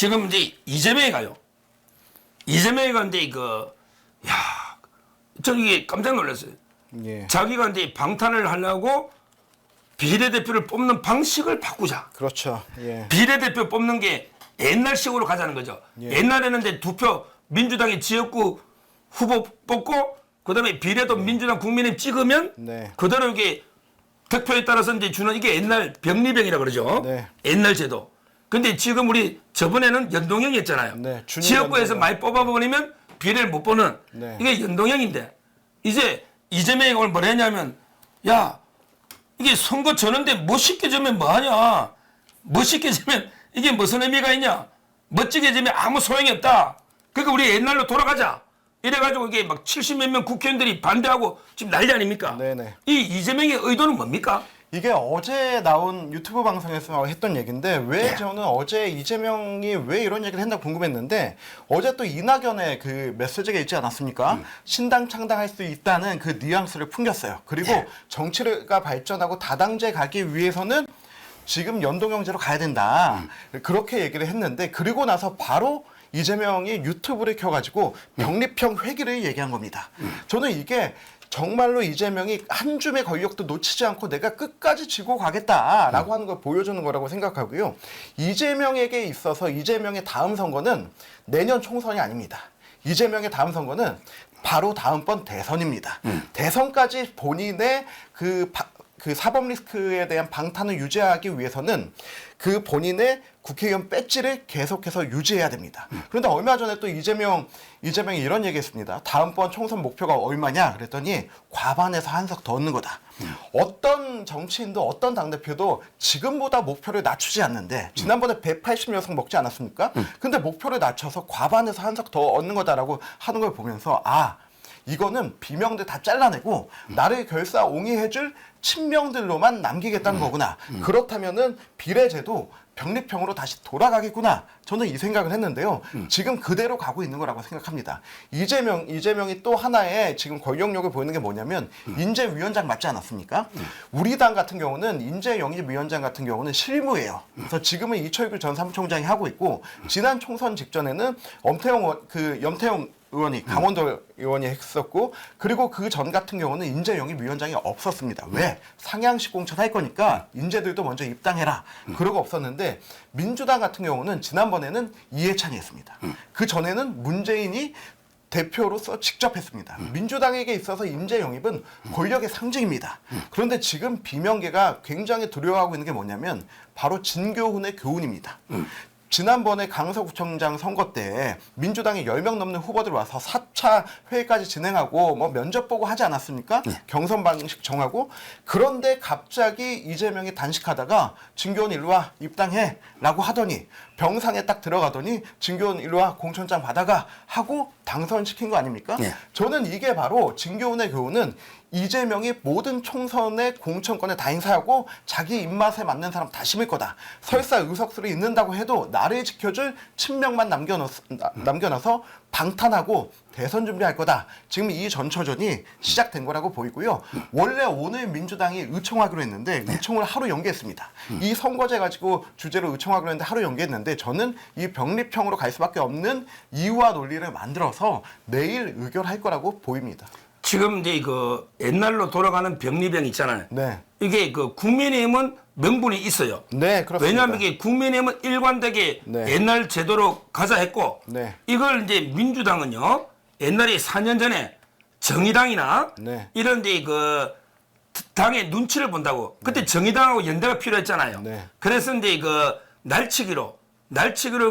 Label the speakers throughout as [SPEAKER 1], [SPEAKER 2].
[SPEAKER 1] 지금 이제 이재명이 가요. 이재명이 가는데 저기 깜짝 놀랐어요.
[SPEAKER 2] 예.
[SPEAKER 1] 자기가 이제 방탄을 하려고 비례대표를 뽑는 방식을 바꾸자.
[SPEAKER 2] 그렇죠. 예.
[SPEAKER 1] 비례대표 뽑는 게 옛날식으로 가자는 거죠.
[SPEAKER 2] 예.
[SPEAKER 1] 옛날에는 이제 두 표 민주당이 지역구 후보 뽑고 그다음에 비례도 민주당 국민의힘 찍으면
[SPEAKER 2] 네.
[SPEAKER 1] 그대로 이게 득표에 따라서 이제 주는 이게 옛날 병리병이라 그러죠.
[SPEAKER 2] 네.
[SPEAKER 1] 옛날 제도. 근데 지금 우리 저번에는 연동형이었잖아요.
[SPEAKER 2] 네, 준위
[SPEAKER 1] 지역구에서
[SPEAKER 2] 연동형.
[SPEAKER 1] 많이 뽑아버리면 비례를 못 보는
[SPEAKER 2] 네.
[SPEAKER 1] 이게 연동형인데 이제 이재명이 오늘 뭐라 했냐면 야 이게 선거 전인데 멋있게 지면 뭐하냐. 멋있게 지면 이게 무슨 의미가 있냐. 멋지게 지면 아무 소용이 없다. 그러니까 우리 옛날로 돌아가자. 이래가지고 이게 막 70몇 명 국회의원들이 반대하고 지금 난리 아닙니까?
[SPEAKER 2] 네네.
[SPEAKER 1] 이 이재명의 의도는 뭡니까?
[SPEAKER 2] 이게 어제 나온 유튜브 방송에서 했던 얘기인데 왜
[SPEAKER 1] 네.
[SPEAKER 2] 저는 어제 이재명이 왜 이런 얘기를 했나 궁금했는데 어제 또 이낙연의 그 메시지가 있지 않았습니까? 신당 창당할 수 있다는 그 뉘앙스를 풍겼어요. 그리고
[SPEAKER 1] 네.
[SPEAKER 2] 정치가 발전하고 다당제 가기 위해서는 지금 연동형제로 가야 된다. 그렇게 얘기를 했는데 그리고 나서 바로 이재명이 유튜브를 켜가지고 병립형 회기를 얘기한 겁니다. 저는 이게 정말로 이재명이 한 줌의 권력도 놓치지 않고 내가 끝까지 지고 가겠다라고 하는 걸 보여주는 거라고 생각하고요. 이재명에게 있어서 이재명의 다음 선거는 내년 총선이 아닙니다. 이재명의 다음 선거는 바로 다음번 대선입니다. 대선까지 본인의 그 사법 리스크에 대한 방탄을 유지하기 위해서는 그 본인의 국회의원 배지를 계속해서 유지해야 됩니다. 그런데 얼마 전에 또 이재명이 이런 얘기했습니다. 다음번 총선 목표가 얼마냐 그랬더니 과반에서 한석 더 얻는 거다. 어떤 정치인도 어떤 당대표도 지금보다 목표를 낮추지 않는데 지난번에 180여석 먹지 않았습니까? 근데 목표를 낮춰서 과반에서 한석 더 얻는 거다라고 하는 걸 보면서 이거는 비명들 다 잘라내고 나를 결사옹위해줄 친명들로만 남기겠다는 거구나. 그렇다면은 비례제도 병립형으로 다시 돌아가겠구나. 저는 이 생각을 했는데요. 지금 그대로 가고 있는 거라고 생각합니다. 이재명이 또 하나의 지금 권력력을 보이는 게 뭐냐면 인재위원장 맞지 않았습니까? 우리 당 같은 경우는 인재영입위원장 같은 경우는 실무예요. 그래서 지금은 이철규 전 사무총장이 하고 있고 지난 총선 직전에는 염태영 의원이 강원도 의원이 했었고 그리고 그 전 같은 경우는 인재영입위원장이 없었습니다. 왜? 상향식 공천할 거니까 인재들도 먼저 입당해라. 그러고 없었는데 민주당 같은 경우는 지난번에는 이해찬이 했습니다. 그 전에는 문재인이 대표로서 직접 했습니다. 민주당에게 있어서 인재 영입은 권력의 상징입니다. 그런데 지금 비명계가 굉장히 두려워하고 있는 게 뭐냐면 바로 진교훈의 교훈입니다. 지난번에 강서구청장 선거 때 민주당이 10명 넘는 후보들 와서 4차 회의까지 진행하고 뭐 면접 보고 하지 않았습니까? 경선 방식 정하고. 그런데 갑자기 이재명이 단식하다가 진교훈 일로 와 입당해 라고 하더니 병상에 딱 들어가더니 진교훈 일로 와 공천장 받아가 하고 당선시킨 거 아닙니까?
[SPEAKER 1] 네.
[SPEAKER 2] 저는 이게 바로 진교훈의 교훈은 이재명이 모든 총선의 공천권을 다 행사하고 자기 입맛에 맞는 사람 다 심을 거다. 설사 의석수를 잇는다고 해도 나를 지켜줄 친명만 남겨놔서 방탄하고 대선 준비할 거다. 지금 이 전초전이 시작된 거라고 보이고요. 원래 오늘 민주당이 의총하기로 했는데 의총을 하루 연기했습니다. 이 선거제 가지고 주제로 의총하기로 했는데 하루 연기했는데 저는 이 병립형으로 갈 수밖에 없는 이유와 논리를 만들어서 내일 의결할 거라고 보입니다.
[SPEAKER 1] 지금 이제 그 옛날로 돌아가는 병리병 있잖아요.
[SPEAKER 2] 네.
[SPEAKER 1] 이게 그 국민의힘은 명분이 있어요.
[SPEAKER 2] 네, 그렇습니다.
[SPEAKER 1] 왜냐하면 이게 국민의힘은 일관되게
[SPEAKER 2] 네.
[SPEAKER 1] 옛날 제도로 가자 했고
[SPEAKER 2] 네.
[SPEAKER 1] 이걸 이제 민주당은요 옛날에 4년 전에 정의당이나
[SPEAKER 2] 네.
[SPEAKER 1] 이런 데 그 당의 눈치를 본다고 그때 정의당하고 연대가 필요했잖아요.
[SPEAKER 2] 네.
[SPEAKER 1] 그래서 이제 그 날치기로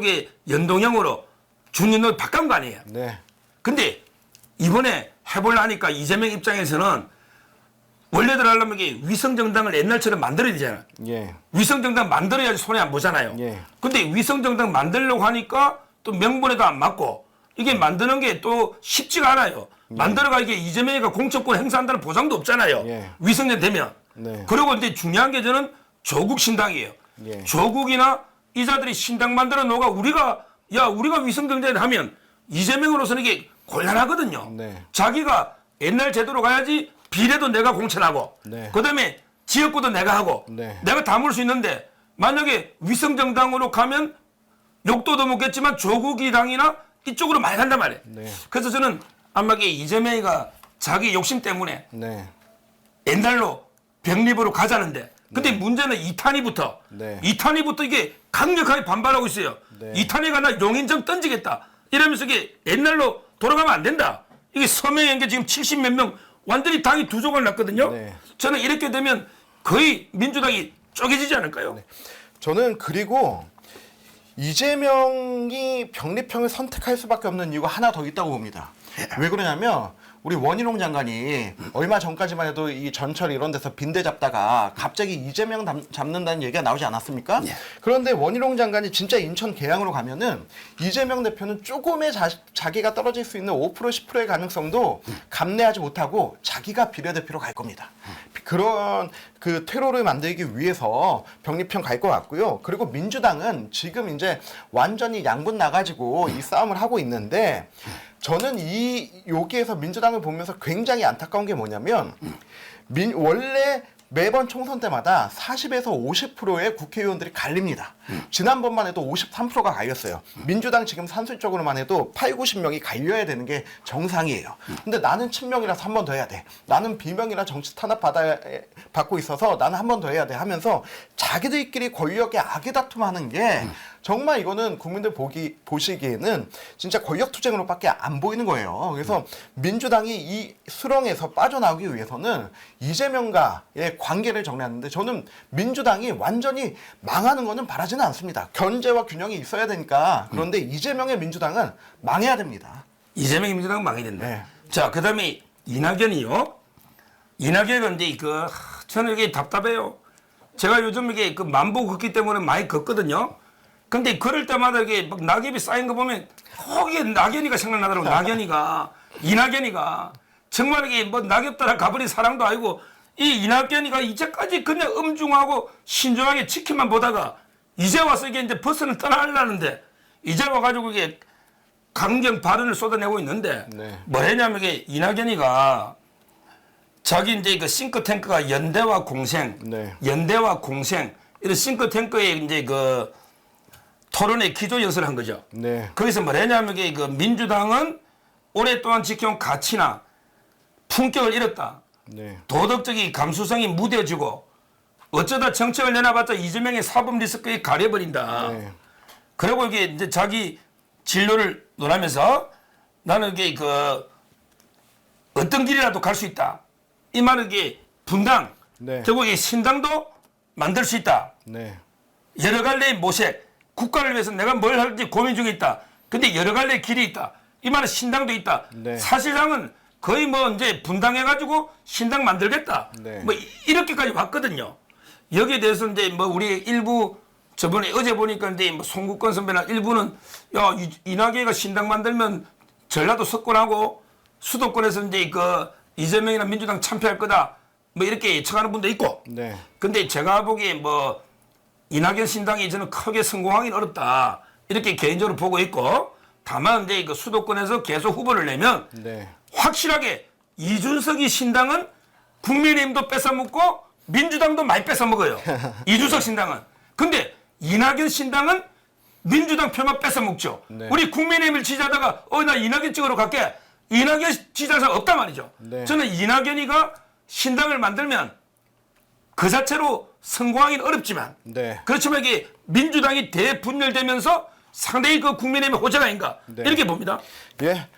[SPEAKER 1] 이게 연동형으로 준연을 바꾼 거 아니에요.
[SPEAKER 2] 네.
[SPEAKER 1] 근데 이번에 해보려니까 이재명 입장에서는 원래대로 하려면 이게 위성정당을 옛날처럼 만들어야 되잖아요.
[SPEAKER 2] 예.
[SPEAKER 1] 위성정당 만들어야지 손해 안 보잖아요.
[SPEAKER 2] 예.
[SPEAKER 1] 근데 위성정당 만들려고 하니까 또 명분에도 안 맞고 이게 만드는 게 또 쉽지가 않아요. 만들어가 이게 이재명이가 공천권 행사한다는 보장도 없잖아요.
[SPEAKER 2] 예.
[SPEAKER 1] 위성정 되면.
[SPEAKER 2] 네.
[SPEAKER 1] 그리고 이제 중요한 게 저는 조국 신당이에요.
[SPEAKER 2] 예.
[SPEAKER 1] 조국이나 이자들이 신당 만들어 놓가 우리가 위성정당을 하면 이재명으로서는 이게 곤란하거든요.
[SPEAKER 2] 네.
[SPEAKER 1] 자기가 옛날 제도로 가야지 비례도 내가 공천하고
[SPEAKER 2] 네.
[SPEAKER 1] 그다음에 지역구도 내가 하고
[SPEAKER 2] 네.
[SPEAKER 1] 내가 담을 수 있는데 만약에 위성정당으로 가면 욕도 더 먹겠지만 조국이당이나 이쪽으로 많이 간단 말이에요.
[SPEAKER 2] 네.
[SPEAKER 1] 그래서 저는 아마 이재명이가 자기 욕심 때문에
[SPEAKER 2] 네.
[SPEAKER 1] 옛날로 병립으로 가자는데 근데 문제는 이탄희부터
[SPEAKER 2] 네.
[SPEAKER 1] 이탄희부터 이게 강력하게 반발하고 있어요.
[SPEAKER 2] 네.
[SPEAKER 1] 이탄희가 나 용인정 던지겠다 이러면서 이게 옛날로 돌아가면 안 된다. 이게 서명한 게 지금 70 몇 명 완전히 당이 두 조각 났거든요.
[SPEAKER 2] 네.
[SPEAKER 1] 저는 이렇게 되면 거의 민주당이 쪼개지지 않을까요?
[SPEAKER 2] 저는 그리고 이재명이 병립형을 선택할 수밖에 없는 이유가 하나 더 있다고 봅니다. 왜 그러냐면 우리 원희룡 장관이 얼마 전까지만 해도 이 전철 이런 데서 빈대 잡다가 갑자기 이재명 잡는다는 얘기가 나오지 않았습니까?
[SPEAKER 1] 예.
[SPEAKER 2] 그런데 원희룡 장관이 진짜 인천 계양으로 가면은 이재명 대표는 조금의 자기가 떨어질 수 있는 5% 10%의 가능성도 감내하지 못하고 자기가 비례대표로 갈 겁니다. 그런 그 퇴로를 만들기 위해서 병립형 갈 것 같고요. 그리고 민주당은 지금 이제 완전히 양분 나가지고 이 싸움을 하고 있는데 저는 여기에서 민주당을 보면서 굉장히 안타까운 게 뭐냐면 원래 매번 총선 때마다 40에서 50%의 국회의원들이 갈립니다. 지난번만 해도 53%가 갈렸어요. 민주당 지금 산술적으로만 해도 8, 90명이 갈려야 되는 게 정상이에요. 근데 나는 친명이라서 한 번 더 해야 돼. 나는 비명이라 정치 탄압 받고 있어서 나는 한 번 더 해야 돼 하면서 자기들끼리 권력의 악의 다툼하는 게 정말 이거는 국민들 보시기에는 진짜 권력투쟁으로밖에 안 보이는 거예요. 그래서 민주당이 이 수렁에서 빠져나오기 위해서는 이재명과의 관계를 정리하는데 저는 민주당이 완전히 망하는 거는 바라지는 않습니다. 견제와 균형이 있어야 되니까. 그런데 이재명의 민주당은 망해야 됩니다.
[SPEAKER 1] 이재명의 민주당은 망해야 된다.
[SPEAKER 2] 네.
[SPEAKER 1] 자, 그 다음에 이낙연이요. 이낙연은 근데 저는 이게 답답해요. 제가 요즘 이게 만보 걷기 때문에 많이 걷거든요. 근데 걸을 때마다 이게 막 낙엽이 쌓인 거 보면 이게 낙연이가 생각나더라고. 낙연이가. 이낙연이가. 정말 이게 뭐 낙엽 따라 가버린 사랑도 아니고 이 이낙연이가 이제까지 그냥 엄중하고 신중하게 지켜만 보다가 이제 와서 이게 이제 버스는 떠나려는데 이제 와가지고 이게 강경 발언을 쏟아내고 있는데
[SPEAKER 2] 네.
[SPEAKER 1] 뭐냐면 이게 이낙연이가 자기 이제 그 싱크탱크가 연대와 공생,
[SPEAKER 2] 네.
[SPEAKER 1] 연대와 공생 이런 싱크탱크의 이제 그 토론의 기조 연설을 한 거죠.
[SPEAKER 2] 네.
[SPEAKER 1] 거기서 뭐냐면 이게 그 민주당은 오랫동안 지켜온 가치나 품격을 잃었다.
[SPEAKER 2] 네.
[SPEAKER 1] 도덕적인 감수성이 무뎌지고 어쩌다 정책을 내놔봤자 이재명의 사법 리스크에 가려버린다.
[SPEAKER 2] 네.
[SPEAKER 1] 그리고 이게 이제 자기 진로를 논하면서 나는 이게 어떤 길이라도 갈 수 있다. 이 말은 이게 분당,
[SPEAKER 2] 네.
[SPEAKER 1] 결국 이 신당도 만들 수 있다.
[SPEAKER 2] 네.
[SPEAKER 1] 여러 갈래의 모색, 국가를 위해서 내가 뭘 할지 고민 중에 있다. 근데 여러 갈래의 길이 있다. 이 말은 신당도 있다.
[SPEAKER 2] 네.
[SPEAKER 1] 사실상은 거의 뭐 이제 분당해가지고 신당 만들겠다.
[SPEAKER 2] 네.
[SPEAKER 1] 뭐 이렇게까지 왔거든요. 여기에 대해서 이제 뭐 우리 일부 저번에 어제 보니까 이제 뭐 송국권 선배나 일부는 야 이낙연이가 신당 만들면 전라도 석권하고 수도권에서 이제 이재명이나 민주당 참패할 거다. 뭐 이렇게 예측하는 분도 있고.
[SPEAKER 2] 네.
[SPEAKER 1] 근데 제가 보기에 뭐 이낙연 신당이 저는 크게 성공하기는 어렵다. 이렇게 개인적으로 보고 있고 다만 이제 수도권에서 계속 후보를 내면
[SPEAKER 2] 네.
[SPEAKER 1] 확실하게 이준석이 신당은 국민의힘도 뺏어먹고 민주당도 많이 뺏어먹어요. 이준석 신당은. 근데 이낙연 신당은 민주당 표만 뺏어먹죠.
[SPEAKER 2] 네.
[SPEAKER 1] 우리 국민의힘을 지지하다가 나 이낙연 찍으러 갈게. 이낙연 지지하는 사람 없단 말이죠.
[SPEAKER 2] 네.
[SPEAKER 1] 저는 이낙연이가 신당을 만들면 그 자체로 성공하기는 어렵지만
[SPEAKER 2] 네.
[SPEAKER 1] 그렇지만 이게 민주당이 대분열되면서 상당히 국민의힘의 호재가 아닌가
[SPEAKER 2] 네.
[SPEAKER 1] 이렇게 봅니다.
[SPEAKER 2] 예.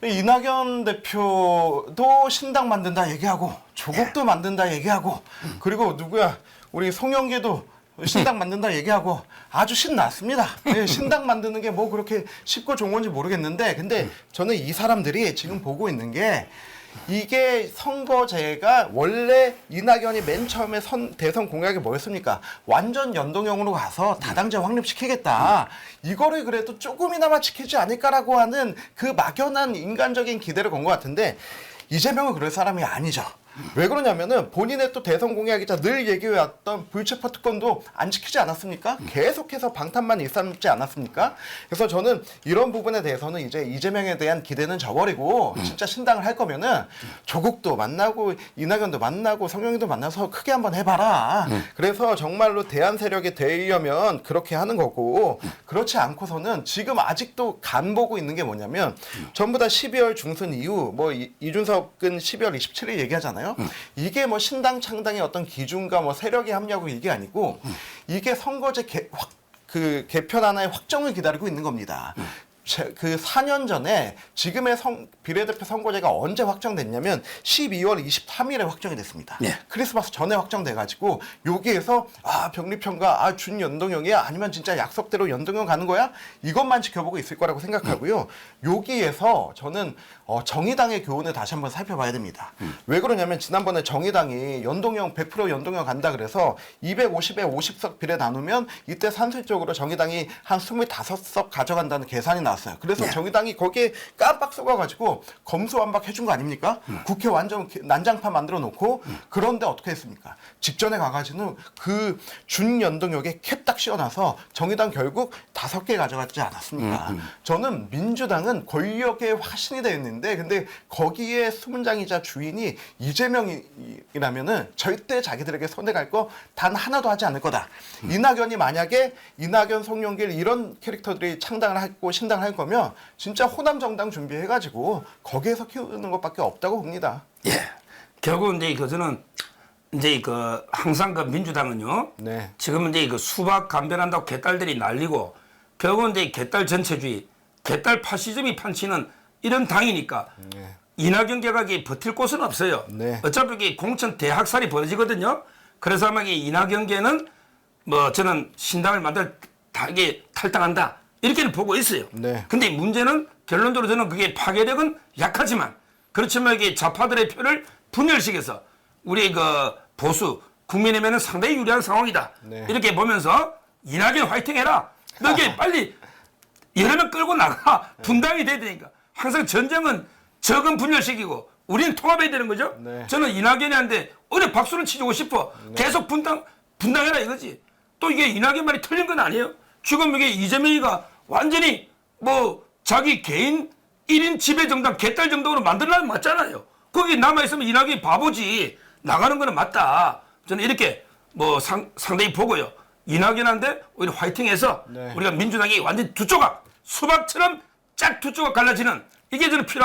[SPEAKER 2] 이낙연 대표도 신당 만든다 얘기하고 조국도 만든다 얘기하고 그리고 누구야 우리 송영길도 신당 만든다 얘기하고 아주 신났습니다. 예, 신당 만드는 게 뭐 그렇게 쉽고 좋은 건지 모르겠는데 근데 저는 이 사람들이 지금 보고 있는 게 이게 선거제가 원래 이낙연이 맨 처음에 대선 공약이 뭐였습니까? 완전 연동형으로 가서 다당제 확립시키겠다. 이거를 그래도 조금이나마 지키지 않을까라고 하는 그 막연한 인간적인 기대를 건 것 같은데 이재명은 그럴 사람이 아니죠. 왜 그러냐면은 본인의 또 대선 공약이자 늘 얘기해왔던 불체포 특권도 안 지키지 않았습니까? 계속해서 방탄만 일삼지 않았습니까? 그래서 저는 이런 부분에 대해서는 이제 이재명에 대한 기대는 저버리고 진짜 신당을 할 거면은 조국도 만나고 이낙연도 만나고 성영이도 만나서 크게 한번 해봐라. 그래서 정말로 대안 세력이 되려면 그렇게 하는 거고 그렇지 않고서는 지금 아직도 간 보고 있는 게 뭐냐면 전부 다 12월 중순 이후 뭐 이준석은 12월 27일 얘기하잖아요. 이게 뭐 신당 창당의 어떤 기준과 뭐 세력의 합리하고 이게 아니고 이게 선거제 개편안의 확정을 기다리고 있는 겁니다. 그 4년 전에 지금의 비례대표 선거제가 언제 확정됐냐면 12월 23일에 확정이 됐습니다.
[SPEAKER 1] 네.
[SPEAKER 2] 크리스마스 전에 확정돼가지고 여기에서 병립형과 준연동형이야 아니면 진짜 약속대로 연동형 가는 거야? 이것만 지켜보고 있을 거라고 생각하고요. 여기에서 저는 정의당의 교훈을 다시 한번 살펴봐야 됩니다. 왜 그러냐면 지난번에 정의당이 연동형 100% 연동형 간다 그래서 250에 50석 비례 나누면 이때 산술적으로 정의당이 한 25석 가져간다는 계산이 나왔어요. 그래서 정의당이 거기에 깜빡 속아가지고 검수완박 해준 거 아닙니까? 국회 완전 난장판 만들어 놓고 그런데 어떻게 했습니까? 직전에 가가지고는 그 준연동형에 캡 딱 씌워놔서 정의당 결국 5개 가져가지 않았습니까? 저는 민주당은 권력의 화신이 되어 있는데 근데 거기에 수문장이자 주인이 이재명이라면은 절대 자기들에게 손해갈 거 단 하나도 하지 않을 거다. 이낙연이 만약에 이낙연, 송영길 이런 캐릭터들이 창당을 하고 신당을 할 거면 진짜 호남 정당 준비해가지고 거기에서 키우는 것밖에 없다고 봅니다.
[SPEAKER 1] 예. 결국 이제 저는 이제 항상 민주당은요.
[SPEAKER 2] 네.
[SPEAKER 1] 지금 이제 수박 감변한다고 개딸들이 날리고 결국은 이제 개딸 전체주의, 개딸 파시즘이 판치는 이런 당이니까
[SPEAKER 2] 네.
[SPEAKER 1] 이낙연 개각이 버틸 곳은 없어요.
[SPEAKER 2] 네.
[SPEAKER 1] 어차피 이게 공천 대학살이 벌어지거든요. 그래서 아마 이낙연계는 뭐 저는 신당을 이게 탈당한다 이렇게는 보고 있어요.
[SPEAKER 2] 네.
[SPEAKER 1] 근데 문제는 결론적으로 저는 그게 파괴력은 약하지만 그렇지만 이게 좌파들의 표를 분열시켜서 우리 보수 국민의힘에는 상당히 유리한 상황이다.
[SPEAKER 2] 네.
[SPEAKER 1] 이렇게 보면서 이낙연 화이팅 해라. 너게 빨리 여러 명 끌고 나가 분당이 돼야 되니까. 항상 전쟁은 적은 분열시키고 우리는 통합해야 되는 거죠.
[SPEAKER 2] 네.
[SPEAKER 1] 저는 이낙연이한테 어려 박수를 치주고 싶어. 계속 분당해라 이거지. 또 이게 이낙연 말이 틀린 건 아니에요. 지금 이게 이재명이가 완전히 뭐 자기 개인 1인 지배 정당 개딸 정당으로 만들려면 맞잖아요. 거기 남아있으면 이낙연이 바보지. 나가는 거는 맞다. 저는 이렇게 뭐 상당히 보고요. 이낙연한테 오히려 화이팅해서
[SPEAKER 2] 네.
[SPEAKER 1] 우리가 민주당이 완전 두 조각 수박처럼 짝 두 조각 갈라지는 이게 저는 필요하다.